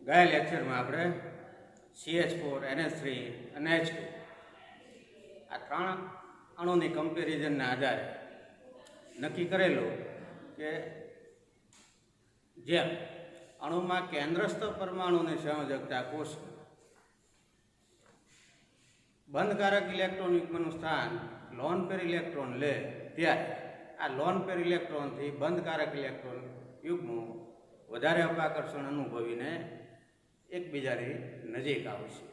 ગયા લેક્ચરમાં આપણે CH4, NH3 અને H2 આ ત્રણ અણુની કમ્પેરિઝનના આધારે નક્કી કરેલું કે જેમ અણુમાં કેન્દ્રસ્થ પરમાણુની સંયોજકતા કોષ બંધકારક ઇલેક્ટ્રોન યુગ્મનું સ્થાન લોન પેર ઇલેક્ટ્રોન લે ત્યારે આ લોન પેર ઇલેક્ટ્રોનથી બંધકારક ઇલેક્ટ્રોન યુગ્મો વધારે અપાકર્ષણ અનુભવીને એકબીજાની નજીક આવશે.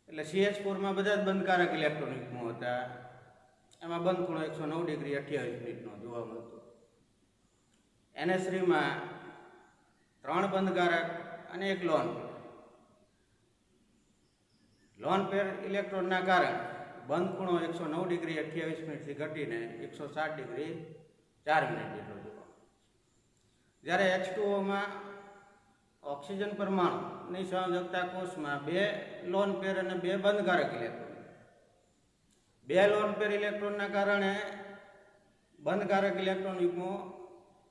એટલે CH4માં બધા જ બંધકારક ઇલેક્ટ્રોન યુગ્મો હતા. એમાં બંધ ખૂણો 109 ડિગ્રી 28 મિનિટનો જોવા મળતો. NH3માં 3 બંધકારક અને 1 લોન પેર ઇલેક્ટ્રોનના કારણે બંધ ખૂણો 109 ડિગ્રી 28 મિનિટથી ઘટીને 107 ડિગ્રી 4 મિનિટ જેટલો જોવા મળે. જ્યારે H2Oમાં ઓક્સિજન પરમાણુની સંયોજકતા કોષમાં 2 લોન પેર અને 2 બંધકારક ઇલેક્ટ્રોન. 2 લોન પેર ઇલેક્ટ્રોનના કારણે બંધકારક ઇલેક્ટ્રોન યુગ્મો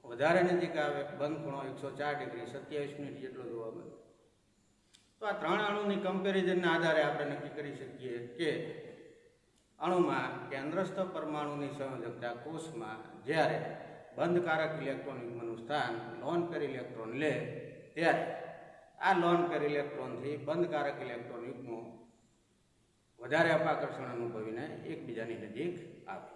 વધારે નજીક આવે. બંધ ખૂણો 104 ડિગ્રી 27 મિનિટ જેટલો જોવા મળે. તો આ ત્રણ અણુની કમ્પેરિઝનના આધારે આપણે નક્કી કરી શકીએ કે અણુમાં કેન્દ્રસ્થ પરમાણુની સંયોજકતા કોષમાં જ્યારે બંધકારક ઇલેક્ટ્રોન યુગ્મનું સ્થાન લોન પેર ઇલેક્ટ્રોન લે ત્યારે આ લોન પેર ઇલેક્ટ્રોનથી બંધકારક ઇલેક્ટ્રોન યુગ્મો વધારે અપાકર્ષણ અનુભવીને એકબીજાની નજીક આવે.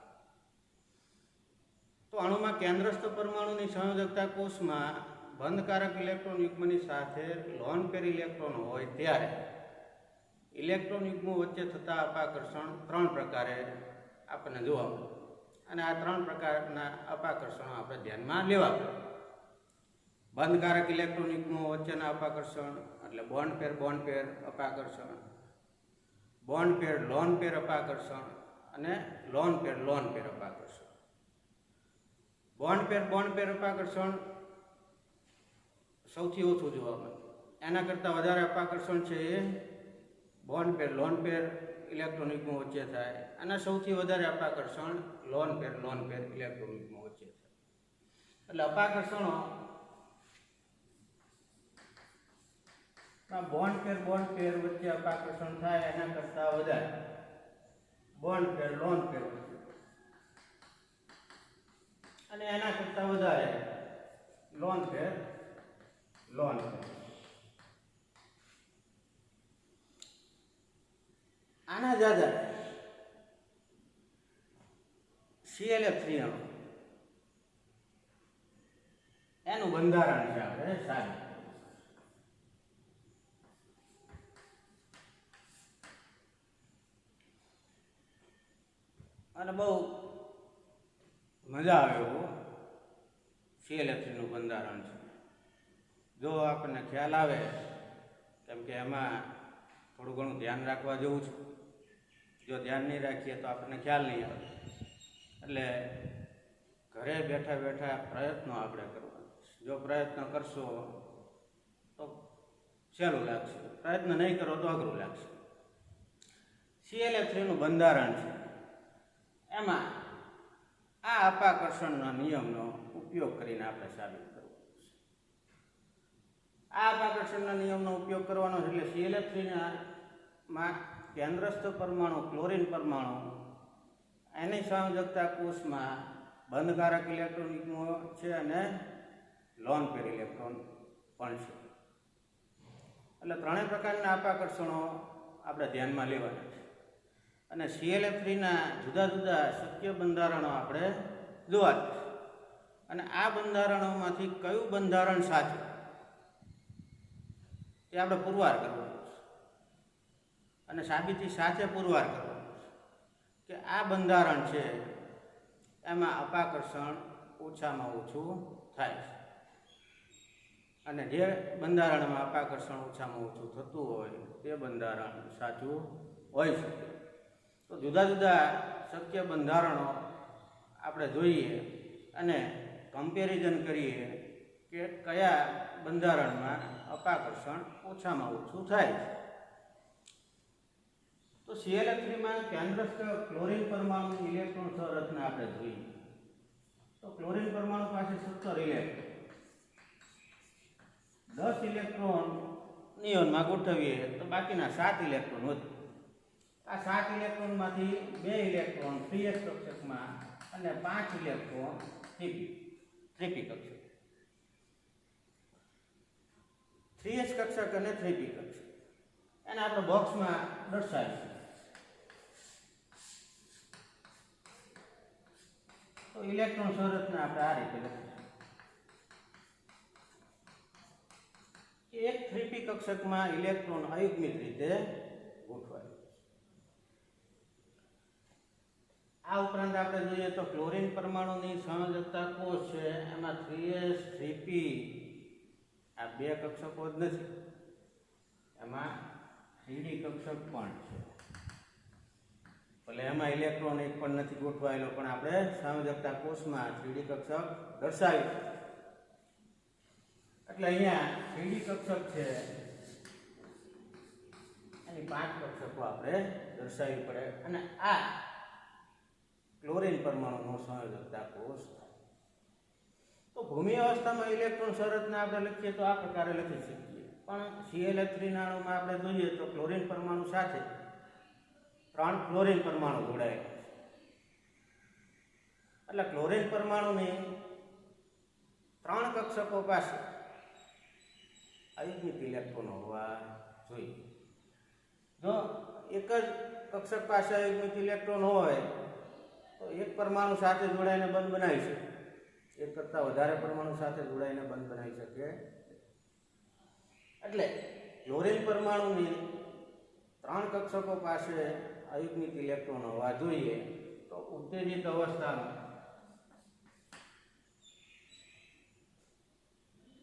તો અણુમાં કેન્દ્રસ્થ પરમાણુની સંયોજકતા કોષમાં બંધકારક ઇલેક્ટ્રોન યુગ્મની સાથે લોન પેર ઇલેક્ટ્રોન હોય ત્યારે ઇલેક્ટ્રોન યુગ્મો વચ્ચે થતા અપાકર્ષણ 3 પ્રકારે આપણને જોવા મળે. અને આ 3 પ્રકારના અપાકર્ષણો આપણે ધ્યાનમાં લેવા પડે. બંધકારક ઇલેક્ટ્રોન યુગ્મો વચ્ચેના અપાકર્ષણ એટલે બોન્ડ પેર અપાકર્ષણ, બોન્ડ પેર લોન પેર અપાકર્ષણ અને લોન પેર અપાકર્ષણ. બોન્ડ પેર અપાકર્ષણ સૌથી ઓછું જોવા મળે. એના કરતાં વધારે અપાકર્ષણ છે એ bond pair lone pair electron યુગ્મો વચ્ચે થાય અને સૌથી વધારે અપાકર્ષણ લોન પેર ઇલેક્ટ્રોન યુગ્મો વચ્ચે થાય. એટલે અપાકર્ષણો બોન્ડ પેર વચ્ચે અપાકર્ષણ થાય એના કરતાં વધારે બોન્ડ પેર લોન પેર અને એના કરતાં વધારે લોન પેર. આના જ આધારે ClF3 અણુ એનું બંધારણ છે આપણે સાબિત. અને બહુ મજા આવે એવું ClF3 નું બંધારણ છે. જો આપણને ખ્યાલ આવે, કેમ કે એમાં થોડું ઘણું ધ્યાન રાખવા જેવું છે. જો ધ્યાન નહીં રાખીએ તો આપણને ખ્યાલ નહીં આવે. એટલે ઘરે બેઠા પ્રયત્નો આપણે કરવાના. જો પ્રયત્ન કરશો તો સહેલું લાગશે, પ્રયત્ન નહીં કરો તો અઘરું લાગશે. ClF3 નું બંધારણ છે. એમાં આ અપાકર્ષણના નિયમનો ઉપયોગ કરીને આપણે સાબિત કરવું છે. આ અપાકર્ષણના નિયમનો ઉપયોગ કરવાનો એટલે ClF3માં કેન્દ્રસ્થ પરમાણુ ક્લોરીન પરમાણુ એની સંયોજકતા કોષમાં બંધકારક ઇલેક્ટ્રોન યુગ્મો છે અને લોન પેર ઇલેક્ટ્રોન પણ છે. એટલે ત્રણેય પ્રકારના અપાકર્ષણો આપણે ધ્યાનમાં લેવાના છે. અને ClF3ના જુદા જુદા શક્ય બંધારણો આપણે જોવા છે. અને આ બંધારણોમાંથી કયું બંધારણ સાચું તે આપણે પુરવાર કરવાનું છે. અને સાબિતી સાથે પુરવાર કરવાનું છે કે આ બંધારણ છે એમાં અપાકર્ષણ ઓછામાં ઓછું થાય છે. અને જે બંધારણમાં અપાકર્ષણ ઓછામાં ઓછું થતું હોય તે બંધારણ સાચું હોઈ શકે. તો જુદા જુદા શક્ય બંધારણો આપણે જોઈએ અને કમ્પેરિઝન કરીએ કે કયા બંધારણમાં અપાકર્ષણ ઓછામાં ઓછું થાય છે. તો ClF3માં કેન્દ્રસ્થ ક્લોરીન પરમાણુ ઇલેક્ટ્રોન સંરચના આપણે જોઈએ તો ક્લોરીન પરમાણુ પાસે 17 ઇલેક્ટ્રોન 10 ઇલેક્ટ્રોન નિયોનમાં ગોઠવીએ તો બાકીના 7 ઇલેક્ટ્રોન વધે. આ 7 ઇલેક્ટ્રોનમાંથી 2 ઇલેક્ટ્રોન 3s કક્ષકમાં અને 5 ઇલેક્ટ્રોન 3p કક્ષક. 3s કક્ષક અને 3p કક્ષક એને આપણે બોક્સમાં દર્શાવીશું. તો ઇલેક્ટ્રોન સંરચના આપણે આ રીતે લખીશું. એક 3p કક્ષકમાં ઇલેક્ટ્રોન અયુગ્મિક રીતે ગોઠવાય. આ ઉપરાંત આપણે જોઈએ તો ક્લોરીન પરમાણુની સંયોજકતા કોષ છે એમાં 3s 3p આ બે કક્ષકો જ નથી, એમાં 3d કક્ષક પણ છે. ભલે એમાં ઇલેક્ટ્રોન એક પણ નથી ગોઠવાયેલો, પણ આપણે સંયોજકતા કોષમાં 3d કક્ષક દર્શાવ્યું. એટલે અહીંયા 3d કક્ષક છે એની 5 કક્ષકો આપણે દર્શાવવી પડે. અને આ ક્લોરીન પરમાણુનો સંયોજકતા કોષ. તો ભૂમિ અવસ્થામાં ઇલેક્ટ્રોન સંરચના આપણે લખીએ તો આ પ્રકારે લખી શકીએ. પણ Cl3 નાણુમાં આપણે જોઈએ તો ક્લોરીન પરમાણુ સાથે 3 ક્લોરીન પરમાણુ જોડાયેલા છે. એટલે ક્લોરીન પરમાણુની 3 કક્ષકો પાસે અયુગ્મિક ઇલેક્ટ્રોન હોવા જોઈએ. જો એક જ કક્ષક પાસે અયુગ્મિક ઇલેક્ટ્રોન હોય તો એક પરમાણુ સાથે જોડાઈને બંધ બનાવી શકે, એક કરતાં વધારે પરમાણુ સાથે જોડાઈને બંધ બનાવી શકે. એટલે ક્લોરીન પરમાણુની 3 કક્ષકો પાસે અયુગ્મિક ઇલેક્ટ્રોન હોવા જોઈએ. તો ઉત્તેજિત અવસ્થામાં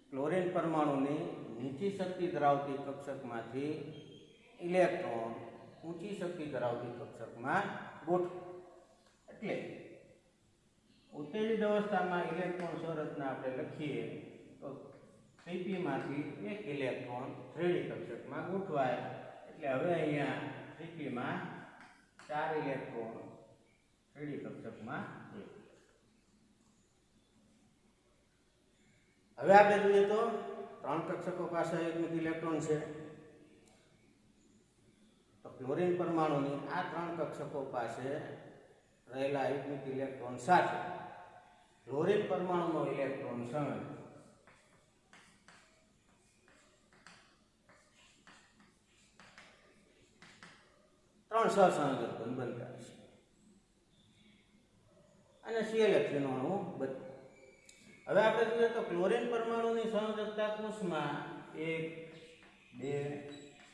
ક્લોરીન પરમાણુની નીચી શક્તિ ધરાવતી કક્ષકમાંથી ઇલેક્ટ્રોન ઊંચી શક્તિ ધરાવતી કક્ષકમાં ગોઠવે. એટલે ઉત્તેજિત અવસ્થામાં ઇલેક્ટ્રોન સંરચના આપણે લખીએ તો 3p માંથી એક ઇલેક્ટ્રોન 3d કક્ષકમાં ગોઠવાય. એટલે હવે અહીંયા 3p માં 4 ઇલેક્ટ્રોન 3d કક્ષકમાં છે. હવે આપણે જોઈએ તો 3 કક્ષકો પાસે અયુગ્મિક ઇલેક્ટ્રોન છે. તો ક્લોરીન પરમાણુની આ 3 કક્ષકો પાસે રહેલા અયુગ્મિક ઇલેક્ટ્રોન સાથે ક્લોરીન પરમાણુનો ઇલેક્ટ્રોન સંયોજક 3 સહસંયોજક બંધ બનતા છે અને Cl3 નો અણુ બને. હવે આપણે જોઈએ તો ક્લોરીન પરમાણુની સંયોજકતા કોષમાં 1 2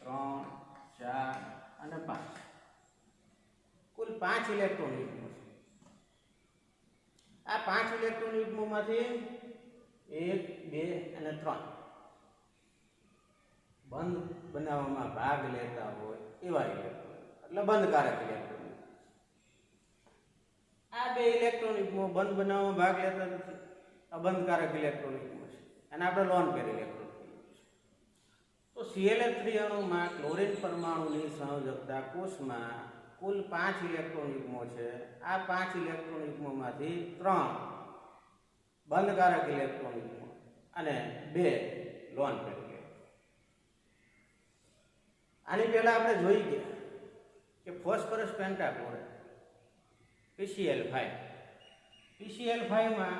3 4 અને 5 કુલ 5 ઇલેક્ટ્રોન યુગ્મો છે. આ 5 ઇલેક્ટ્રોન યુગ્મોમાંથી 1 2 અને 3 બંધ બનાવવામાં ભાગ લેતા હોય એવા ઇલેક્ટ્રોન, એટલે બંધકારક ઇલેક્ટ્રોન. આ 2 ઇલેક્ટ્રોન યુગ્મો બંધ બનાવવામાં ભાગ લેતા નથી, અબંધકારક ઇલેક્ટ્રોન યુગ્મો છે, અને આપણે લોન પેર ઇલેક્ટ્રોન કહીએ છીએ. તો Cl3 અણુમાં ક્લોરીન પરમાણુની સંયોજકતા કોષમાં કુલ 5 ઇલેક્ટ્રોન યુગ્મો છે. આ 5 ઇલેક્ટ્રોન યુગ્મોમાંથી 3 બંધકારક ઇલેક્ટ્રોન યુગ્મો અને 2 લોન પેર ઇલેક્ટ્રોન. આની પહેલા આપણે જોઈ ગયા કે ફોસ્ફરસ પેન્ટાક્લોરાઇડ PCl5 માં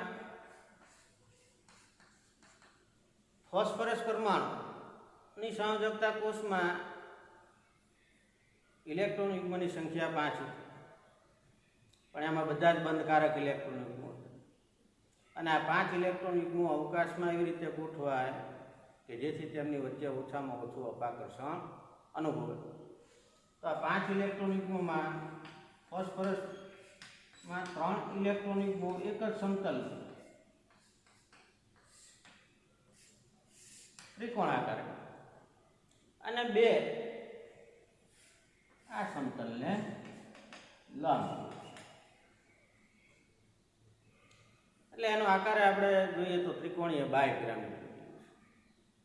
ફોસ્ફરસ પરમાણુની સંયોજકતા કોષમાં ઇલેક્ટ્રોન યુગ્મની સંખ્યા 5 છે, પણ એમાં બધા જ બંધકારક ઇલેક્ટ્રોન યુગ્મો છે. અને આ 5 ઇલેક્ટ્રોન યુગ્મો અવકાશમાં એવી રીતે ગોઠવાય કે જેથી તેમની વચ્ચે ઓછામાં ઓછું અપાકર્ષણ અનુભવે. તો આ 5 ઇલેક્ટ્રોન યુગ્મોમાં ફોસ્ફરસમાં 3 ઇલેક્ટ્રોન યુગ્મો એક જ સમતલ ત્રિકોણાકાર અને 2 આ સમતલને લંબ. એટલે એનો આકાર આપણે જોઈએ તો ત્રિકોણીય બાય પિરામિડ.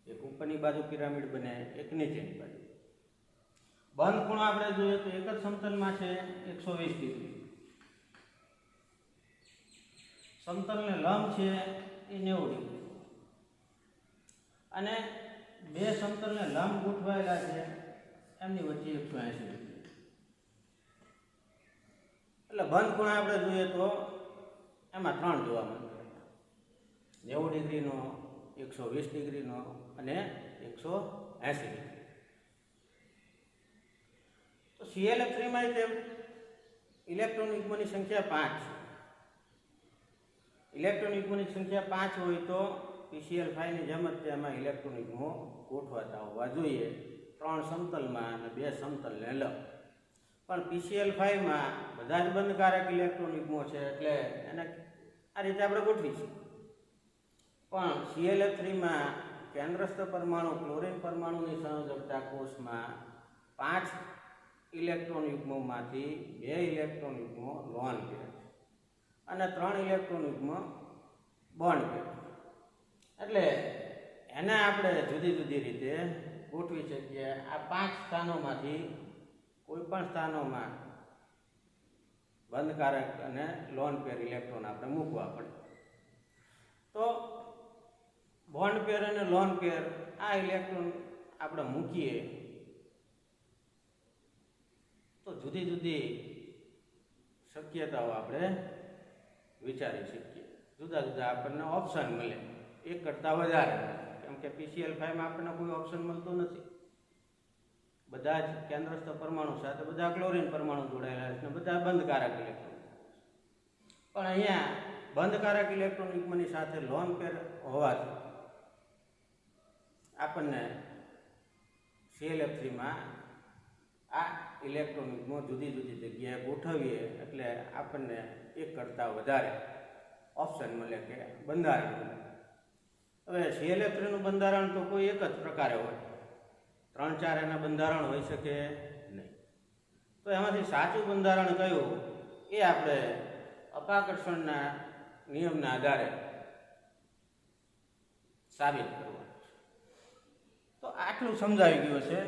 એક ઉપરની બાજુ પિરામિડ બને, એક નીચેની બાજુ. બંધ ખૂણો આપણે જોઈએ તો એક જ સમતલમાં છે 120 ડિગ્રી. સમતલને લંબ છે એ 90 ડિગ્રી. અને બે સમતલને લંબ ગોઠવાયેલા છે એમની વચ્ચે 180 ડિગ્રી. એટલે બંધ ખૂણા આપણે જોઈએ તો એમાં 3 જોવા મળે: 90 ડિગ્રીનો, 120 ડિગ્રીનો અને 180 ડિગ્રી. તો ClF3 માં તે ઇલેક્ટ્રોન યુગ્મની સંખ્યા 5 છે. ઇલેક્ટ્રોન યુગ્મની સંખ્યા 5 હોય તો PCl5 ની જેમ જ તેમાં ઇલેક્ટ્રોન યુગ્મો ગોઠવાતા હોવા જોઈએ, 3 સમતલમાં અને 2 સમતલને લંબ. પણ PCl5 માં બધા જ બંધકારક ઇલેક્ટ્રોન યુગ્મો છે એટલે એને આ રીતે આપણે ગોઠવીશું. પણ ClF3 માં કેન્દ્રસ્થ પરમાણુ ક્લોરીન પરમાણુની સંયોજકતા કોષમાં 5 ઇલેક્ટ્રોન યુગ્મોમાંથી 2 ઇલેક્ટ્રોન યુગ્મો લોન પેર છે અને 3 ઇલેક્ટ્રોન યુગ્મો બોન્ડ પેર. એટલે એને આપણે જુદી જુદી રીતે ગોઠવી શકીએ. આ 5 સ્થાનોમાંથી કોઈ પણ સ્થાનોમાં બંધકારક અને લોન પેર ઇલેક્ટ્રોન આપણે મૂકવા પડે. તો બોન્ડ પેર અને લોન પેર આ ઇલેક્ટ્રોન આપણે મૂકીએ તો જુદી જુદી શક્યતાઓ આપણે વિચારી શકીએ. જુદા જુદા આપણને ઓપ્શન મળે, એક કરતાં વધારે. કેમ કે PCl5 માં આપણને કોઈ ઓપ્શન મળતો નથી. બધા જ કેન્દ્રસ્થ પરમાણુ સાથે બધા ક્લોરીન પરમાણુ જોડાયેલા છે, બધા બંધકારક ઇલેક્ટ્રોન. પણ અહીંયા બંધકારક ઇલેક્ટ્રોન યુગ્મની સાથે લોન પેર હોવાથી આપણને ClF3 માં આ ઇલેક્ટ્રોન યુગ્મો જુદી જુદી જગ્યાએ ગોઠવીએ એટલે આપણને એક કરતાં વધારે ઓપ્શન મળે કે બંધારણ મળે. હવે ClF3 નું બંધારણ તો કોઈ એક જ પ્રકારે હોય, 3-4 એના બંધારણ હોઈ શકે નહીં. તો એમાંથી સાચું બંધારણ કયું એ આપણે અપાકર્ષણના નિયમના આધારે સાબિત કરવું. તો આટલું સમજાવી ગયું છે.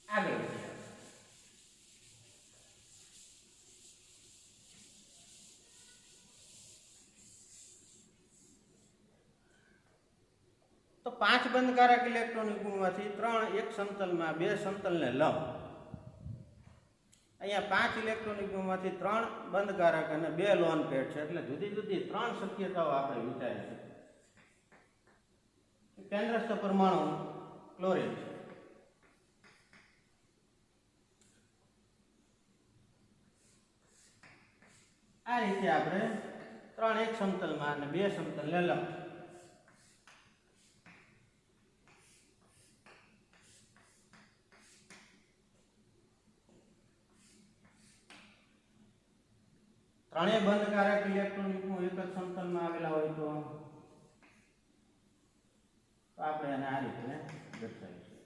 આગળ તો 5 બંધકારક ઇલેક્ટ્રોન યુગ્મોમાંથી 3 એક સમતલમાં, 2 સમતલને લંબ. અહીંયા 5 ઇલેક્ટ્રોન યુગ્મોમાંથી 3 બંધકારક અને 2 લોન પેર છે એટલે જુદી જુદી 3 શક્યતાઓ આપણે વિચારી શકીએ. કેન્દ્રસ્થ પરમાણુ ક્લોરીન છે. આ રીતે આપણે 3 એક સમતલમાં અને 2 સમતલને લંબ. ત્રણેય બંધકારક ઇલેક્ટ્રોન યુગ્મો એક જ સમતલમાં આવેલા હોય તો આપણે એને આ રીતે દર્શાવીશું.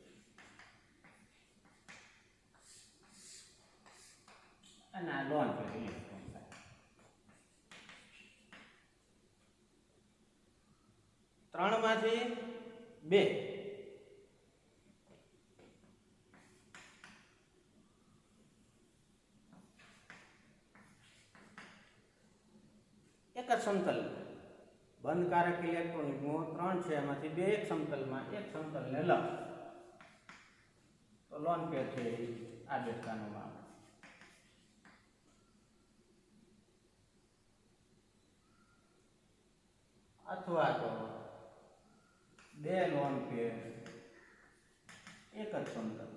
અને આ લોન પેર ઇલેક્ટ્રોન થાય. 3 માંથી 2 એક જ સમતલ બંધકારક ઇલેક્ટ્રોન યુગ્મો 3 છે, એમાંથી 2 એક સમતલમાં, એક સમતલને લંબ. તો લોન પેર છે આ 2 સ્થાનોમાં. અથવા તો 2 લોન પેર એક જ સમતલ.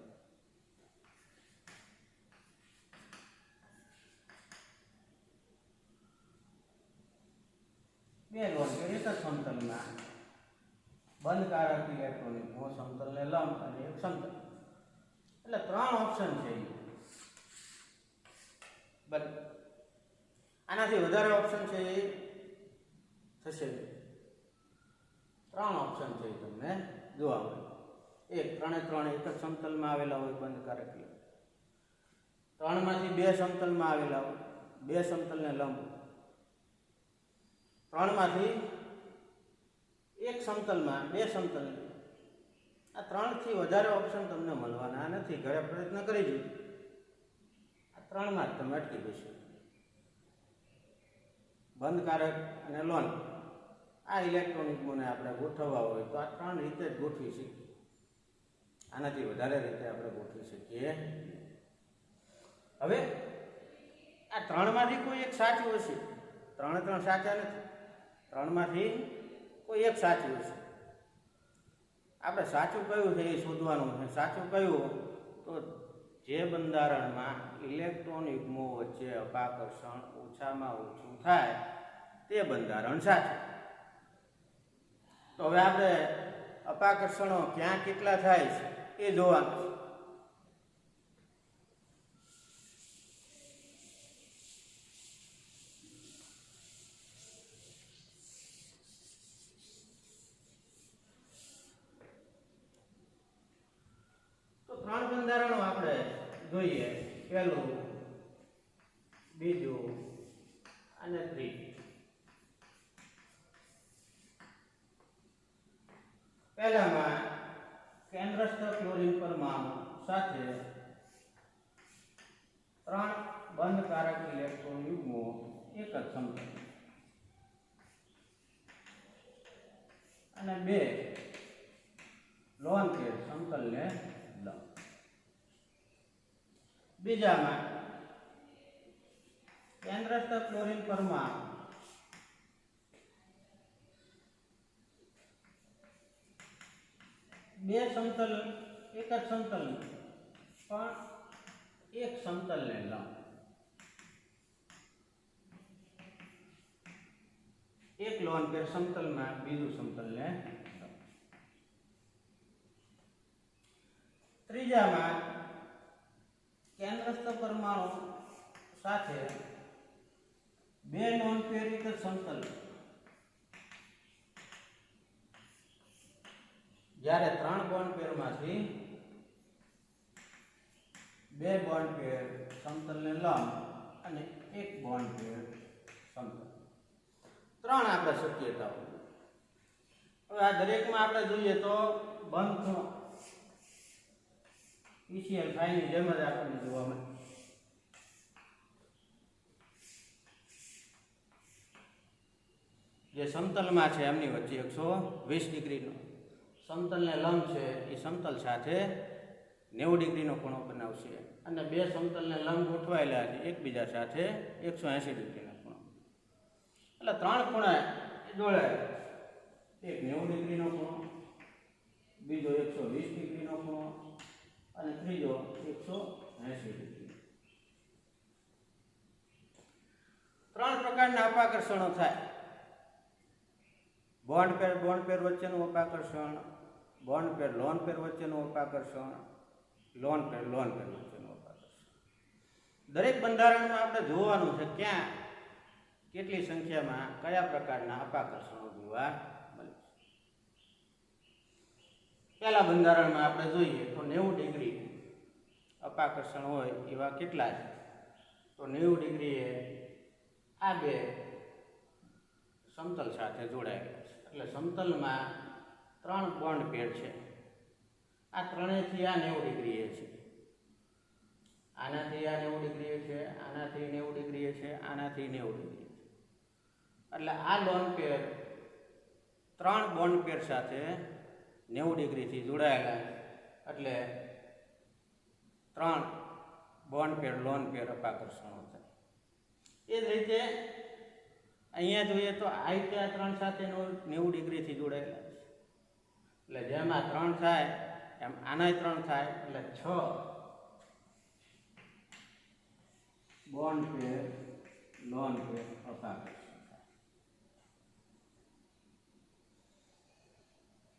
બે લોન પેર એક જ સમતલમાં, બંધકારક ઇલેક્ટ્રોન યુગ્મો, સમતલને લંબ અને એક સમતલ. એટલે 3 ઓપ્શન છે. બરાબર. આનાથી વધારે ઓપ્શન છે એ થશે. 3 ઓપ્શન છે તમને જોવા મળે. એક 3 એક જ સમતલમાં આવેલા હોય બંધકારક, 3 માંથી 2 સમતલમાં આવેલા હોય, 2 સમતલને લંબ, 3 માંથી 1 સમતલમાં, 2 સમતલ. આ 3 થી વધારે ઓપ્શન તમને મળવાના નથી. ઘરે પ્રયત્ન કરી જોજો. આ 3 માં જ તમે અટકી જશો. બંધકારક અને લોન આ ઇલેક્ટ્રોન યુગ્મોને આપણે ગોઠવવા હોય તો આ 3 રીતે જ ગોઠવી શકીએ, આનાથી વધારે રીતે આપણે ગોઠવી શકીએ. હવે આ 3માંથી કોઈ એક સાચું હશે, 3 સાચા નથી, 3માંથી કોઈ એક સાચું હશે. આપણે સાચું કયું છે એ શોધવાનું છે. સાચું કયું? તો જે બંધારણમાં ઇલેક્ટ્રોન યુગ્મો વચ્ચે અપાકર્ષણ ઓછામાં ઓછું થાય તે બંધારણ સાચું. તો હવે આપણે અપાકર્ષણો ક્યાં કેટલા થાય છે એ જોવાનું છે. તો 3 બંધારણો આપણે જોઈએ, પહેલું, બીજું અને ત્રીજું. પહેલામાં કેન્દ્રસ્થ ક્લોરીન પરમાણુ સાથે 3 બંધકારક ઇલેક્ટ્રોન યુગ્મો એક જ સમતલ અને 2 લોન પેર સમતલને લંબ. બીજામાં કેન્દ્રસ્થ ક્લોરીન પરમાણુ બે સમતલ, એક જ સમતલ પણ એક સમતલને લંબ, એક લોન પેર સમતલમાં બીજું સમતલને લંબ. ત્રીજામાં કેન્દ્રસ્થ પરમાણુ સાથે 2 નોન પેર એક જ સમતલ, જ્યારે 3 બોન્ડ પેરમાંથી 2 બોન્ડ પેર સમતલને લંબ અને 1 બોન્ડ પેર સમતલ. 3 આપણે શક્યતાઓ. હવે આ દરેકમાં આપણે જોઈએ તો બંધ ખૂણો PCl ની જેમ જ આપણને જોવા મળે. જે સમતલમાં છે એમની વચ્ચે 120 ડિગ્રીનો, સમતલને લંબ છે એ સમતલ સાથે 90 ડિગ્રીનો ખૂણો બનાવશે અને 2 સમતલને લંબ ગોઠવાયેલા છે એકબીજા સાથે 180 ડિગ્રીનો ખૂણો. એટલે 3 ખૂણા જોડાય, એક 90 ડિગ્રીનો ખૂણો, બીજો 120 ડિગ્રીનો ખૂણો અને ત્રીજો 180 ડિગ્રી. 3 પ્રકારના અપાકર્ષણો થાય. બોન્ડ પેર વચ્ચેનું અપાકર્ષણ, બોન્ડ પેર લોન પેર વચ્ચેનું અપાકર્ષણ, લોન પેર વચ્ચેનું અપાકર્ષણ. દરેક બંધારણમાં આપણે જોવાનું છે ક્યાં કેટલી સંખ્યામાં કયા પ્રકારના અપાકર્ષણો જોવા મળે છે. પહેલા બંધારણમાં આપણે જોઈએ તો 90 ડિગ્રી અપાકર્ષણ હોય એવા કેટલા છે? તો 90 ડિગ્રીએ આ 2 સમતલ સાથે જોડાયેલા છે. એટલે સમતલમાં 3 બોન્ડ પેર છે. આ ત્રણેયથી આ 90 ડિગ્રીએ છે, આનાથી આ 90 ડિગ્રીએ છે, આનાથી 90 ડિગ્રીએ છે, આનાથી 90 ડિગ્રી છે. એટલે આ લોન પેર 3 બોન્ડ પેર સાથે 90 ડિગ્રીથી જોડાયેલા, એટલે 3 બોન્ડ પેર લોન પેર અપાકર્ષણો થાય. એ જ રીતે અહીંયા જોઈએ તો આ રીતે આ 3 સાથે 90 ડિગ્રીથી જોડાયેલા છે. એટલે જેમ આ 3 થાય એમ આનાય 3 થાય, એટલે 6 બોન્ડ પેર લોન પેર અપાકર્ષણ થાય.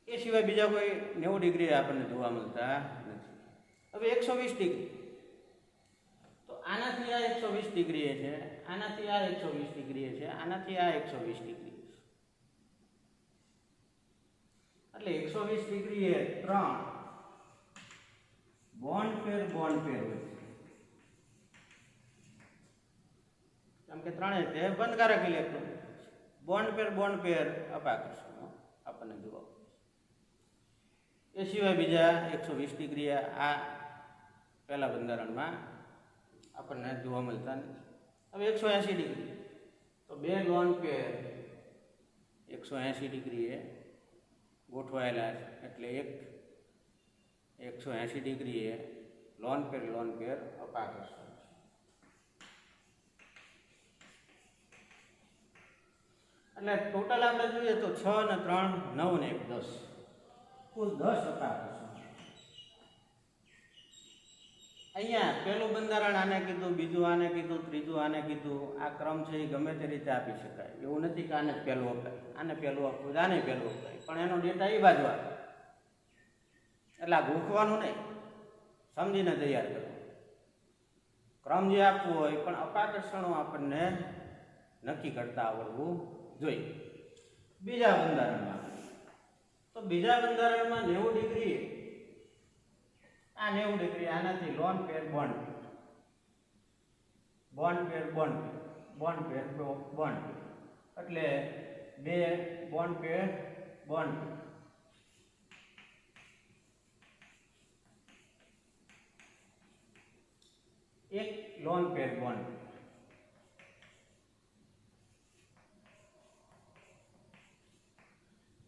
એ સિવાય બીજા કોઈ 90 ડિગ્રી આપણને જોવા મળતા નથી. હવે 120 ડિગ્રી, તો આનાથી આ 120 ડિગ્રી છે, આનાથી આ 120 ડિગ્રી છે, આનાથી આ 120 ડિગ્રી છે. એટલે 120 ડિગ્રી એ 3 બોન્ડ પેર હોય છે. કેમ કે ત્રણેય તે બંધકારક ઇલેક્ટ્રોન, બોન્ડ પેર અપાકર્ષણો આપણને જોવા મળે છે. એ સિવાય બીજા 120 ડિગ્રી આ પહેલા બંધારણમાં આપણને જોવા મળતા નથી. હવે 180 ડિગ્રી, તો 2 લોન પેર 180 ડિગ્રીએ ગોઠવાયેલા છે, એટલે એક 180 ડિગ્રીએ લોન પેર અપાકર્ષણ છે. એટલે ટોટલ આપણે જોઈએ તો 6 ને 3 9 ને 1 10, કુલ 10 અપાકર્ષણ. અહીંયા પહેલું બંધારણ આને કીધું, બીજું આને કીધું, ત્રીજું આને કીધું. આ ક્રમ છે એ ગમે તે રીતે આપી શકાય. એવું નથી કે આને પહેલું અપાય, આને પહેલું આપવું, આને પહેલું અપાય, પણ એનો ડેટા એ બાજુ આવે. એટલે આ ગોખવાનું નહીં, સમજીને તૈયાર કરવું. ક્રમ જે આપવું હોય પણ અપાકર્ષણો આપણને નક્કી કરતા આવડવું જોઈએ. બીજા બંધારણમાં તો બીજા બંધારણમાં 90 ડિગ્રી, આ 90 ડિગ્રી આનાથી લોન પેર બોન્ડ પેર એટલે બે બોન્ડ પેર બોન્ડ, એક લોન પેર બોન્ડ.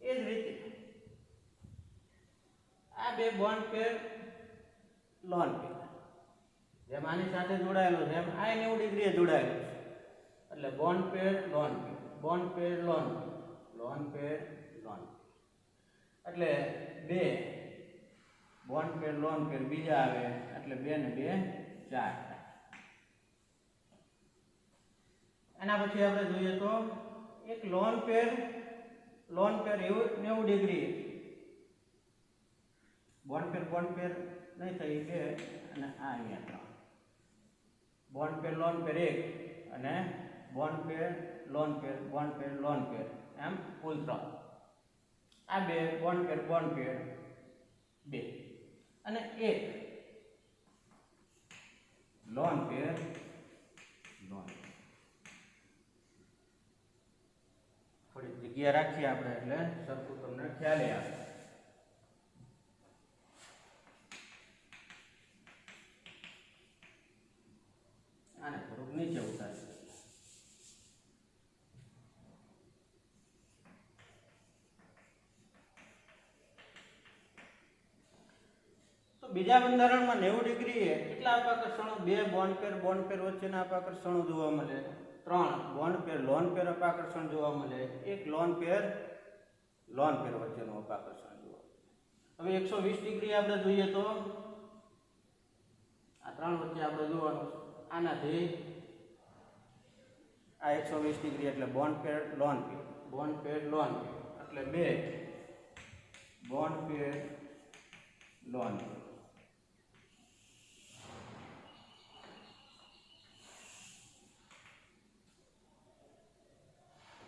એ જ રીતે આ બે બોન્ડ પેર લોન પેર જેમ આની સાથે જોડાયેલો છે એમ આ 90 ડિગ્રીએ જોડાયેલો છે. એટલે બોન્ડ પેર લોન પેર લોન પેર એટલે બે બોન્ડ પેર લોન પેર બીજા આવે એટલે 2 ને 2 4. એના પછી આપણે જોઈએ તો એક લોન પેર 90 ડિગ્રી, બોન્ડ પેર નહીં થઈ 2 અને આ અહીંયા 3. બોન્ડ પેર લોન પેર 1 અને બોન્ડ પેર લોન પેર એમ કુલ 3. આ બે બોન્ડ પેર 2 અને એક લોન પેર થોડી જગ્યા રાખીએ આપણે એટલે સરખું તમને ખ્યાલ આવે. આને થોડુંક નીચે ઉતારી. તો બીજા બંધારણમાં 90 ડિગ્રીએ કેટલા અપાકર્ષણો? બે બોન્ડ પેર વચ્ચેના અપાકર્ષણો જોવા મળે, 3 બોન્ડ પેર લોન પેર અપાકર્ષણ જોવા મળે, એક લોન પેર વચ્ચેનું અપાકર્ષણ જોવા મળે. હવે 120 ડિગ્રી આપણે જોઈએ તો આ 3 વચ્ચે આપણે જોવાનું છે. આનાથી આ 120 ડિગ્રી એટલે બોન્ડ પેર લોન એટલે બે બોન્ડ પેર લોન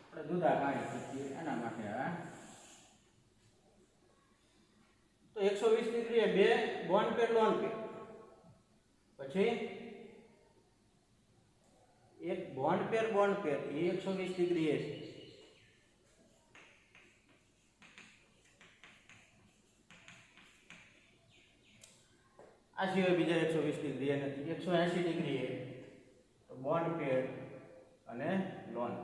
આપણે જુદા કાઢી શકીએ. એના માટે તો 120 ડિગ્રી બે બોન્ડ પેર લોન પેર, પછી એક બોન્ડ પેર એ 120 ડિગ્રી છે. આ સિવાય બીજા 120 ડિગ્રી નથી. 180 ડિગ્રી તો બોન્ડ પેર અને લોન,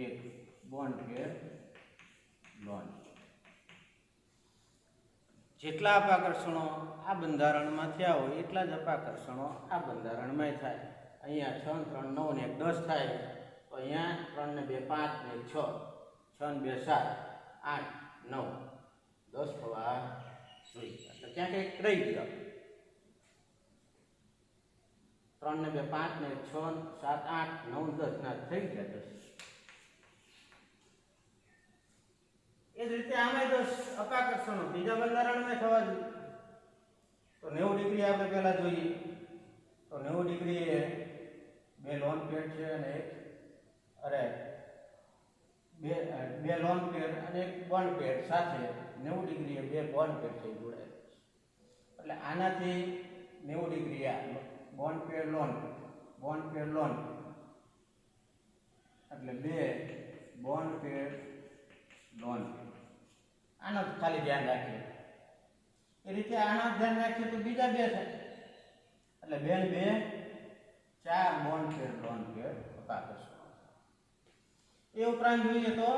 એક બોન્ડ પેર લોન. જેટલા અપાકર્ષણો આ બંધારણમાં થયા હોય એટલા જ અપાકર્ષણો આ બંધારણમાં થાય. અહીંયા 6 3 9 ને 1 10 થાય તો અહીંયા 3 ને 2 5 ને 1 6, 6 ને 2 7 8 9 10 થવા જોઈએ. એટલે ક્યાં કંઈક રહી ગયો. 3 ને 2 5 ને 6 7 8 9 10 ના થઈ ગયા 10. એ જ રીતે આમાં 10 અપાકર્ષણો બીજા બંધારણમાં થવા જોઈએ. તો 90 ડિગ્રી આપણે પહેલા જોઈએ તો 90 ડિગ્રી એ બે લોન પેર છે અને બે લોન પેર અને એક બોન્ડ પેર સાથે 90 ડિગ્રી બે બોન્ડ પેર થઈ જોડાયેલા છે. એટલે આનાથી 90 ડિગ્રી આ બોન્ડ પેર લોન એટલે બે બોન્ડ પેર લોન. આનો ખાલી ધ્યાન રાખીએ. એ રીતે આનો ધ્યાન રાખીએ તો બીજા બે થાય એટલે 2 ને 2 4 બોન્ડ પેર લોન પેર અપાકર્ષણ. એ ઉપરાંત જોઈએ તો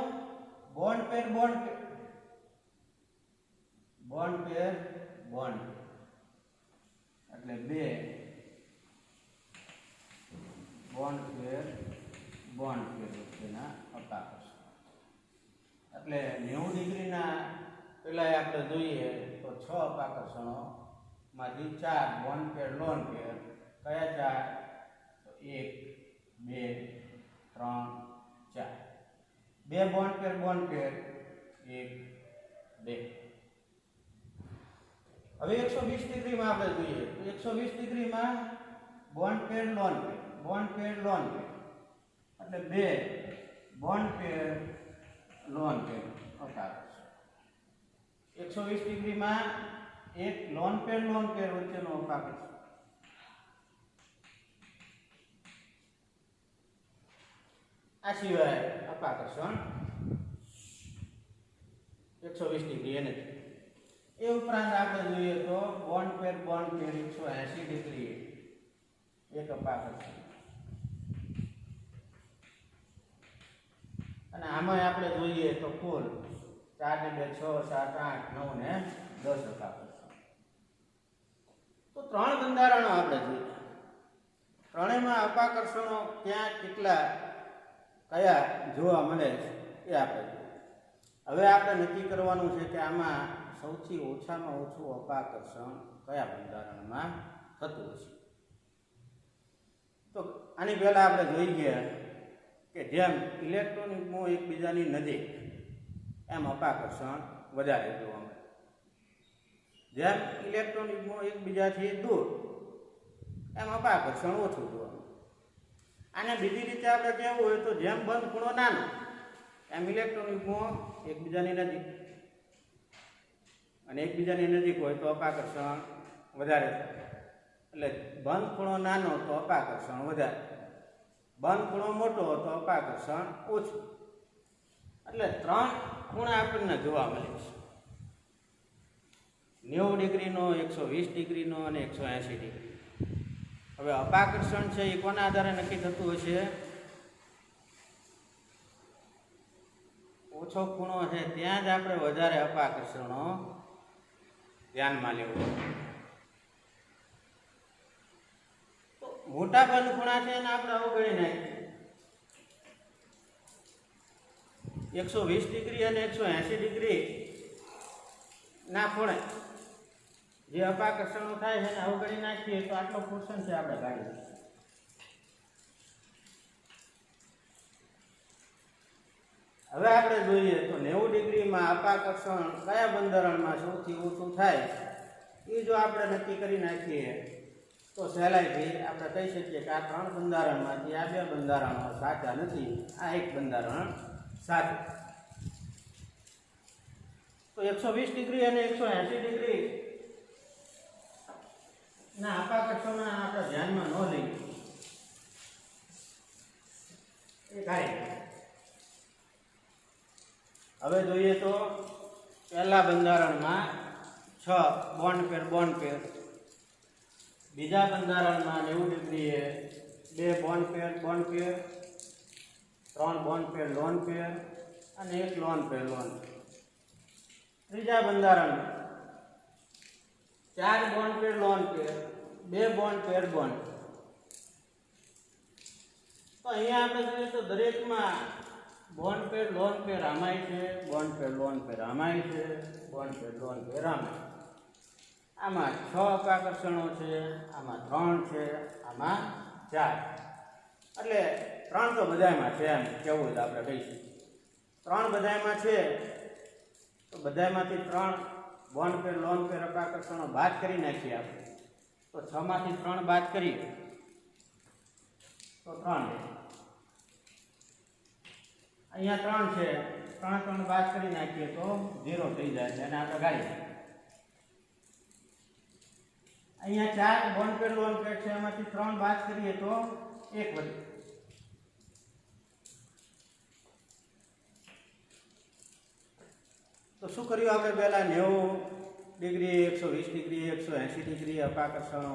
બોન્ડ પેર બોન્ડ એટલે બે બોન્ડ પેર વચ્ચેના અપાકર્ષણ. એટલે 90 ડિગ્રીના પેલા આપણે જોઈએ તો 6 અપાકર્ષણો માંથી 4 બોન્ડ પેર લોન પેર. કયા 4? 1 2 3 4. 2 બોન્ડ પેર 1 2. હવે 120 ડિગ્રીમાં આપણે જોઈએ તો 120 ડિગ્રીમાં બોન્ડ પેર લોન પેર એટલે 2 બોન્ડ પેર લોન પેર અપાકર્ષણ. 120 ડિગ્રીમાં એક લોન પેર વચ્ચેનો અપાકર્ષણ. આ સિવાય અપાકર્ષણ 120 ડિગ્રી એને એ ઉપરાંત આપણે જોઈએ તો બોન્ડ પેર 180 ડિગ્રી એક અપાકર્ષણ. અને આમાં આપણે જોઈએ તો કુલ 4 ને 2 6 7 8 9 ને 10 અપાકર્ષણ. તો 3 બંધારણો આપણે જોઈએ. ત્રણેયમાં અપાકર્ષણો ક્યાં કેટલા કયા જોવા મળે છે એ આપણે જોઈએ. હવે આપણે નક્કી કરવાનું છે કે આમાં સૌથી ઓછામાં ઓછું અપાકર્ષણ કયા બંધારણમાં થતું હશે. તો આની પહેલા આપણે જોઈ ગયા કે જેમ ઇલેક્ટ્રોનિકમો એકબીજાની નજીક એમ અપાકર્ષણ વધારે જોવા મળે. જેમ ઇલેક્ટ્રોનિકમો એકબીજાથી દૂર એમ અપાકર્ષણ ઓછું જોવા મળે. આને બીજી રીતે આપણે કહેવું હોય તો જેમ બંધ ખૂણો નાનો એમ ઇલેક્ટ્રોનિકમો એકબીજાની નજીક, અને એકબીજાની નજીક હોય તો અપાકર્ષણ વધારે થાય. એટલે બંધ ખૂણો નાનો તો અપાકર્ષણ વધારે, બંધ ખૂણો મોટો તો અપાકર્ષણ ઓછું. એટલે 3 ખૂણા આપણને જોવા મળે છે: 90 ડિગ્રીનો, 120 ડિગ્રીનો અને 180 ડિગ્રી. હવે અપાકર્ષણ છે એ કોના આધારે નક્કી થતું હશે? ઓછો ખૂણો છે ત્યાં જ આપણે વધારે અપાકર્ષણો ધ્યાનમાં લેવું. તો મોટા બંધ ખૂણા છે એને આપણે અવગણી નાખીએ. 120 ડિગ્રી અને 180 ડિગ્રી ના ખૂણે જે અપાકર્ષણો થાય છે એને અવગણી નાખીએ તો આટલો પોર્શન છે આપણે કાઢી. હવે આપણે જોઈએ તો 90 ડિગ્રીમાં અપાકર્ષણ કયા બંધારણમાં સૌથી ઓછું થાય એ જો આપણે નક્કી કરી નાખીએ તો સહેલાઈથી આપણે કહી શકીએ કે આ 3 બંધારણમાંથી આ 2 બંધારણો સાચા નથી, આ એક બંધારણ સાચું. તો 120 ડિગ્રી અને 180 ડિગ્રી ના અપાકર્ષણો આપણે ધ્યાનમાં ન લઈએ એ કાંઈ. હવે જોઈએ તો પહેલા બંધારણમાં 6 બોન્ડ પેર, બીજા બંધારણમાં 90 ડિગ્રીએ 2 બોન્ડ પેર, 3 બોન્ડ પેર લોન પેર અને 1 લોન પેર. ત્રીજા બંધારણમાં 4 બોન્ડ પેર લોન પેર, 2 બોન્ડ પેર. તો અહીંયા આપણે જોઈએ તો દરેકમાં બોન્ડ પેર લોન પેર આમાંય છે, બોન્ડ પેર લોન પેર આમાંય છે, બોન્ડ પેર લોન પેર આમાંય. આમાં 6 અપાકર્ષણો છે, આમાં 3 છે, આમાં 4. એટલે 3 તો બધામાં છે એમ કેવું જ આપણે કહી શકીએ. 3 બધામાં છે તો બધામાંથી 3 બોન્ડ પેર લોન પેર અપાકર્ષણો બાદ કરી નાખીએ આપણે તો 6 માંથી 3 બાદ કરીએ તો 3. અહીંયા 3 છે, 3 બાદ કરી નાખીએ તો 0 થઈ જાય છે અને આપણે ગાડી. અહીંયા 4 બોન્ડ પેર લોન પેર છે, એમાંથી 3 બાદ કરીએ તો 1 વધે. તો શું કર્યું આપણે પહેલા 90 ડિગ્રી, 120 ડિગ્રી, 180 ડિગ્રી અપાકર્ષણો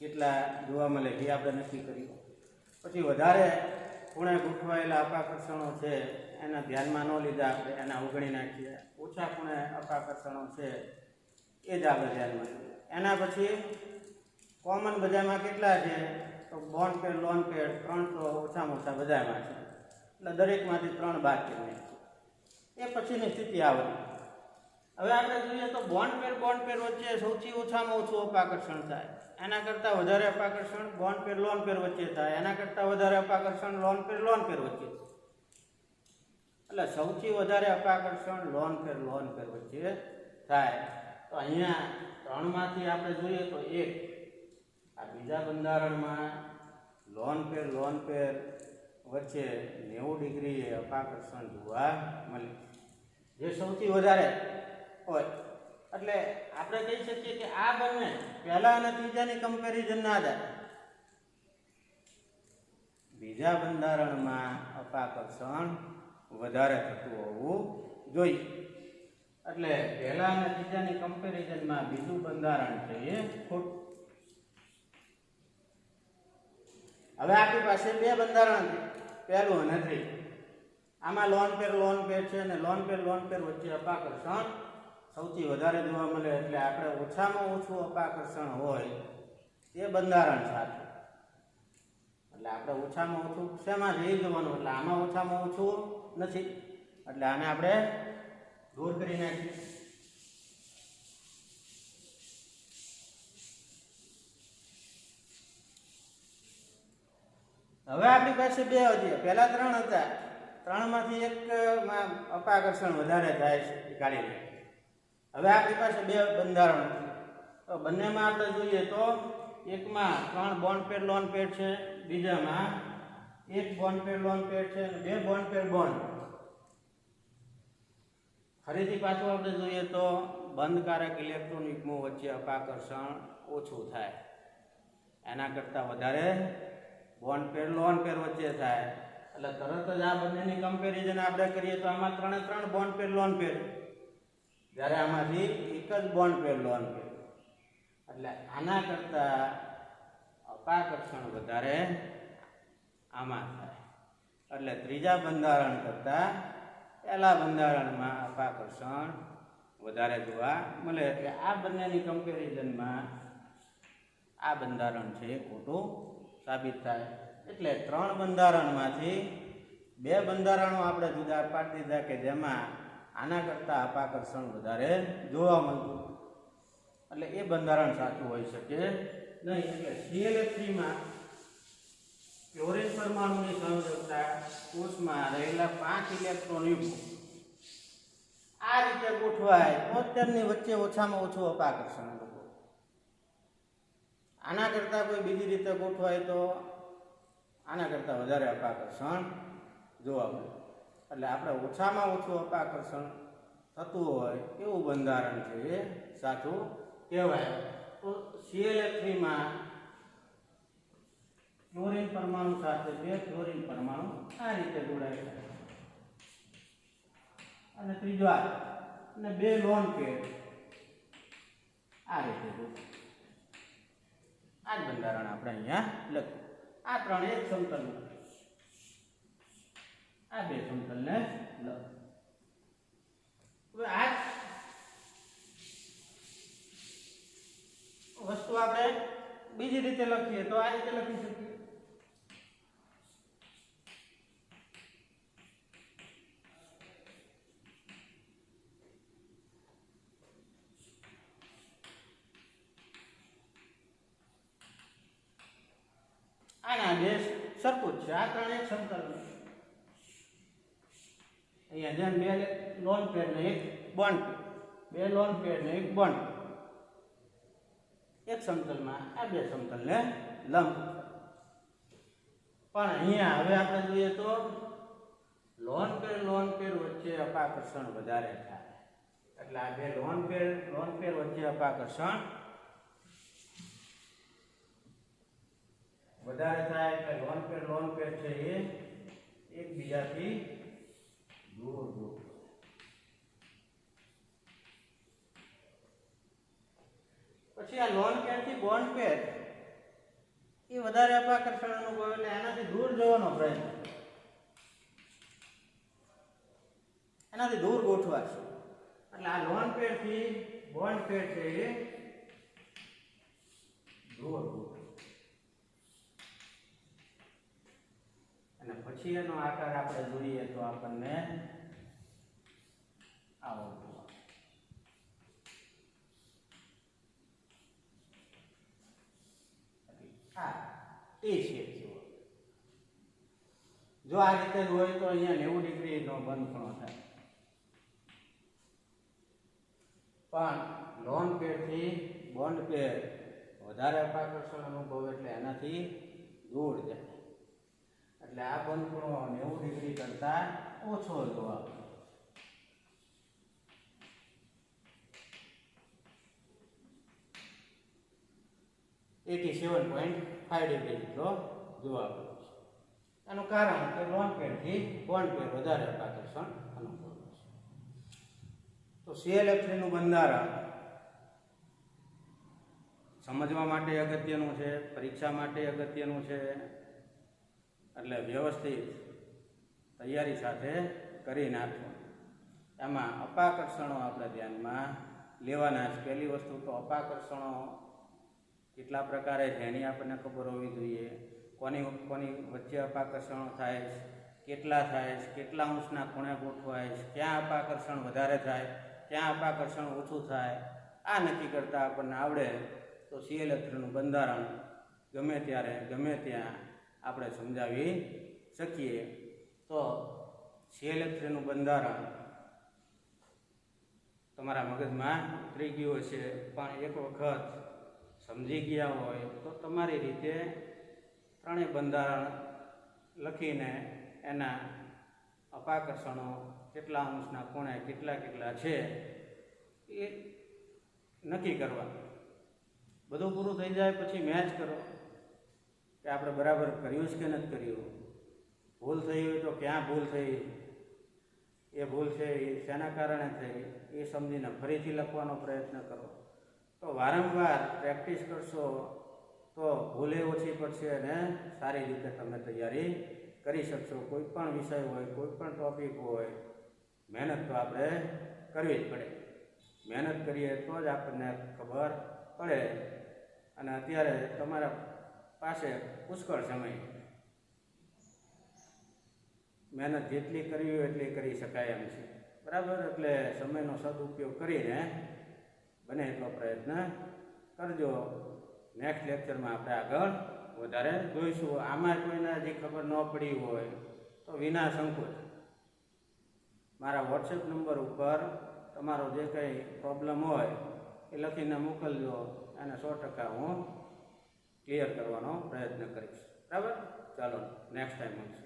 કેટલા જોવા મળે એ આપણે નક્કી કર્યું. પછી વધારે ખૂણે ગોઠવાયેલા અપાકર્ષણો છે એના ધ્યાનમાં ન લીધા, આપણે એના અવગણી નાખીએ. ઓછા ખૂણે અપાકર્ષણો છે એ જ આપણે ધ્યાનમાં લઈએ. એના પછી કોમન બધામાં કેટલા છે? તો બોન્ડ પેર, લોન પેર 3 તો ઓછામાં ઓછા બધામાં છે, એટલે દરેકમાંથી 3 બાદ કરી એ પછીની સ્થિતિ આવે. હવે આપણે જોઈએ તો બોન્ડ પેર વચ્ચે સૌથી ઓછામાં ઓછું અપાકર્ષણ થાય, એના કરતાં વધારે અપાકર્ષણ બોન્ડ પેર, લોન પેર વચ્ચે થાય, એના કરતાં વધારે અપાકર્ષણ લોન પેર વચ્ચે. એટલે સૌથી વધારે અપાકર્ષણ લોન પેર વચ્ચે થાય. તો અહીંયા 3માંથી આપણે જોઈએ તો એક આ બીજા બંધારણમાં લોન પેર વચ્ચે 90 ડિગ્રી અપાકર્ષણ જોવા મળે, જે સૌથી વધારે હોય. એટલે આપણે કહી શકીએ કે આ બંને પહેલા અને ત્રીજાની કમ્પેરિઝનના આધારે બીજા બંધારણમાં અપાકર્ષણ વધારે થતું હોવું જોઈએ. એટલે પહેલા અને ત્રીજાની કમ્પેરિઝનમાં બીજું બંધારણ છે એ ખોટું. હવે આપણી પાસે 2 બંધારણ છે, પહેલું અને ત્રીજું. આમાં લોન પેર છે અને લોન પેર વચ્ચે અપાકર્ષણ સૌથી વધારે જોવા મળે, એટલે આપણે ઓછામાં ઓછું અપાકર્ષણ હોય તે બંધારણ સાથે. એટલે આપણે ઓછામાં ઓછું શેમાં જઈ જવાનું? એટલે આમાં ઓછામાં ઓછું નથી, એટલે આને આપણે દૂર કરી નાખીએ. હવે આપણી પાસે 2 વધ્યા, પહેલા 3 હતા, 3માંથી એકમાં અપાકર્ષણ વધારે થાય છે, કાઢી નાખીએ. હવે આપણી પાસે 2 બંધારણ છે, તો બંનેમાં આપણે જોઈએ તો એકમાં 3 બોન્ડ પેર, લોન પેર છે, બીજામાં 1 બોન્ડ પેર, લોન પેર છે અને 2 બોન્ડ પેર બોન્ડ. ફરીથી પાછું આપણે જોઈએ તો બંધકારક ઇલેક્ટ્રોન યુગ્મો વચ્ચે અપાકર્ષણ ઓછું થાય, એના કરતાં વધારે બોન્ડ પેર, લોન પેર વચ્ચે થાય. એટલે તરત જ આ બંનેની કમ્પેરિઝન આપણે કરીએ તો આમાં 3 બોન્ડ પેર, લોન પેર, જ્યારે આમાંથી એક જ બોન્ડ પેર, લોન પેર. એટલે આના કરતાં અપાકર્ષણ વધારે આમાં થાય. એટલે ત્રીજા બંધારણ કરતાં પહેલા બંધારણમાં અપાકર્ષણ વધારે જોવા મળે. એટલે આ બંનેની કમ્પેરિઝનમાં આ બંધારણ છે એ ખોટું સાબિત થાય. એટલે 3 બંધારણમાંથી 2 બંધારણો આપણે જુદા પાડી દીધા કે જેમાં આના કરતાં અપાકર્ષણ વધારે જોવા મળતું, એટલે એ બંધારણ સાચું હોઈ શકે નહીં. એટલે ClH3માં ક્લોરીન પરમાણુની સંયોજકતા કોષમાં રહેલા 5 ઇલેક્ટ્રોન યુગ્મ આ રીતે ગોઠવાય તો તેમની વચ્ચે ઓછામાં ઓછું અપાકર્ષણ હતું. આના કરતાં કોઈ બીજી રીતે ગોઠવાય તો આના કરતાં વધારે અપાકર્ષણ જોવા મળે. એટલે આપણે ઓછામાં ઓછું અપાકર્ષણ થતું હોય એવું બંધારણ છે એ સાચું કહેવાય. તો ClH3માં ક્લોરીન પરમાણુ સાથે 2 ક્લોરીન પરમાણુ આ રીતે જોડાય છે અને ત્રીજો અને 2 લોન પેર આ રીતે જોડાય. આ જ બંધારણ આપણે અહીંયા લખ્યું. આ 3 એક સમતલ, આ 2 સમતલને લખ. હવે આ વસ્તુ આપણે બીજી રીતે લખીએ તો આ રીતે લખી શકીએ. આના 2 સરખું જ છે, આ 3 એક સમતલ. અહીંયા જેમ 2 લોન પેર ને 1 બોન્ડ પેર, 2 લોન પેર ને 1 બોન્ડ, એક સમતલમાં આ 2 સમતલને લંબ. પણ અહીંયા હવે આપણે જોઈએ તો લોન પેર વચ્ચે અપાકર્ષણ વધારે થાય. એટલે આ 2 લોન પેર વચ્ચે અપાકર્ષણ વધારે થાય. એટલે લોન પેર છે એ એકબીજાથી દૂર દૂર. પછી આ લોન પેર થી બોન્ડ પેર એ વધારે અપાકર્ષણ અનુભવે એટલે એનાથી દૂર જવાનો પ્રયત્ન. એનાથી દૂર ગોઠવા છે. એટલે આ લોન પેડથી બોન્ડ પેડ છે એ દૂર ગોઠવો અને પછી એનો આકાર આપણે જોઈએ તો આપણને આવો જોવા. આ ટી શેપ જુઓ. જો આ રીતે જ હોય તો અહીંયા 90 ડિગ્રીનો બંધ ખૂણો થાય. પણ લોન પેડથી બોન્ડ પેડ વધારે અપાકર્ષણ અનુભવે એટલે એનાથી દૂર જાય. એટલે આ બંધ ખૂણો 90 ડિગ્રી કરતા ઓછો જોવા મળે. 87.5 ડિગ્રી જેટલો જોવા મળે છે. એનું કારણ કે લોન પેડથી બોન્ડ પેડ વધારે અપાકર્ષણ અનુભવે છે. તો ClF3 નું બંધારણ સમજવા માટે અગત્યનું છે, પરીક્ષા માટે અગત્યનું છે. એટલે વ્યવસ્થિત તૈયારી સાથે કરી નાખો. એમાં અપાકર્ષણો આપણે ધ્યાનમાં લેવાના છે. પહેલી વસ્તુ તો અપાકર્ષણો કેટલા પ્રકારે છે એની આપણને ખબર હોવી જોઈએ. કોની વચ્ચે અપાકર્ષણો થાય છે, કેટલા થાય છે, કેટલા અંશના ખૂણે ગોઠવાય છે, ક્યાં અપાકર્ષણ વધારે થાય, ક્યાં અપાકર્ષણ ઓછું થાય, આ નક્કી કરતાં આપણને આવડે તો ClF3 નું બંધારણ ગમે ત્યારે ગમે ત્યાં આપણે સમજાવી શકીએ. તો ClF3 નું બંધારણ તમારા મગજમાં ઉતરી ગયું હશે, પણ એક વખત સમજી ગયા હોય તો તમારી રીતે ત્રણેય બંધારણ લખીને એના અપાકર્ષણો કેટલા અંશના ખૂણે કેટલા છે એ નક્કી કરવા. બધું પૂરું થઈ જાય પછી મેચ કરો કે આપણે બરાબર કર્યું છે કે નથી કર્યું. ભૂલ થઈ હોય તો ક્યાં ભૂલ થઈ, એ ભૂલ છે એ શેના કારણે થઈ એ સમજીને ફરીથી લખવાનો પ્રયત્ન કરો. તો વારંવાર પ્રેક્ટિસ કરશો તો ભૂલે ઓછી પડશે અને સારી રીતે તમે તૈયારી કરી શકશો. કોઈ પણ વિષય હોય, કોઈ પણ ટોપિક હોય, મહેનત તો આપણે કરવી જ પડે. મહેનત કરીએ તો જ આપણને ખબર પડે. અને અત્યારે તમારા પાસે પુષ્કળ સમય, મહેનત જેટલી કરવી હોય એટલી કરી શકાય એમ છે. બરાબર. એટલે સમયનો સદુપયોગ કરીને બને એટલો પ્રયત્ન કરજો. નેક્સ્ટ લેક્ચરમાં આપણે આગળ વધારે જોઈશું. આમાં કોઈને હજી ખબર ન પડી હોય તો વિના સંકોચ મારા વોટ્સએપ નંબર ઉપર તમારો જે કંઈ પ્રોબ્લેમ હોય એ લખીને મોકલજો અને 100% હું ક્લિયર કરવાનો પ્રયત્ન કરીશ. બરાબર. ચાલો નેક્સ્ટ ટાઈમ મળશું.